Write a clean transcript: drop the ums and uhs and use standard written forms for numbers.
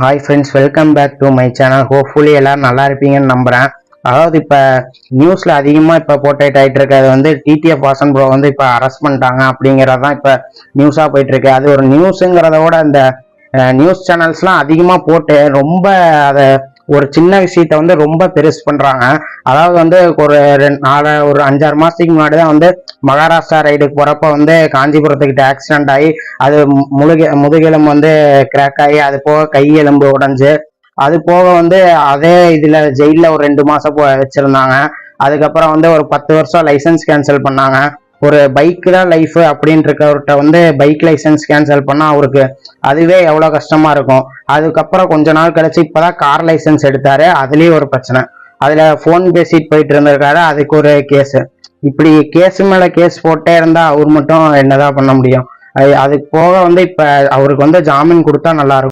Hi friends, welcome back to my channel. Hopefully எல்லாரும் நல்லா இருப்பீங்கன்னு நம்புகிறேன். அதாவது இப்போ நியூஸில் அதிகமாக இப்போ போர்ட்ரேட் ஆகிட்டு இருக்கிறது வந்து டிடிஎஃப் வாசன் ப்ரோ வந்து இப்போ அரெஸ்ட் பண்ணிட்டாங்க அப்படிங்கிறது தான் இப்போ நியூஸாக போயிட்டுருக்கு. அது ஒரு நியூஸுங்கிறத விட இந்த நியூஸ் சேனல்ஸ்லாம் அதிகமாக போட்டு ரொம்ப அதை ஒரு சின்ன விஷயத்த வந்து ரொம்ப பெருசு பண்றாங்க. அதாவது வந்து ஒரு ஒரு 5-6 மாசத்துக்கு முன்னாடி தான் வந்து மகாராஷ்டிரா ரைடுக்கு போறப்ப வந்து காஞ்சிபுரத்துக்கிட்ட ஆக்சிடென்ட் ஆகி அது முதுகெலும்பு வந்து கிராக் ஆகி அது போக கை எலும்பு உடஞ்சு அது போக வந்து அதே இதுல ஜெயில ஒரு 2 மாசம் வச்சிருந்தாங்க. அதுக்கப்புறம் வந்து ஒரு 10 வருஷம் லைசன்ஸ் கேன்சல் பண்ணாங்க. ஒரு பைக் தான் லைஃப் அப்படின்னு இருக்கவர்கிட்ட வந்து பைக் லைசன்ஸ் கேன்சல் பண்ணா அவருக்கு அதுவே எவ்வளவு கஷ்டமா இருக்கும். அதுக்கப்புறம் கொஞ்ச நாள் கழிச்சு இப்பதான் கார் லைசன்ஸ் எடுத்தாரு. அதுலயும் ஒரு பிரச்சனை, அதுல போன் பேசிட்டு போயிட்டு இருந்திருக்காரு, அதுக்கு ஒரு கேஸ். இப்படி கேஸ் மேல கேஸ் போட்டே இருந்தா அவர் மட்டும் என்னதான் பண்ண முடியும்? அதுக்கு போக வந்து இப்ப அவருக்கு வந்து ஜாமீன் கொடுத்தா நல்லா இருக்கும்.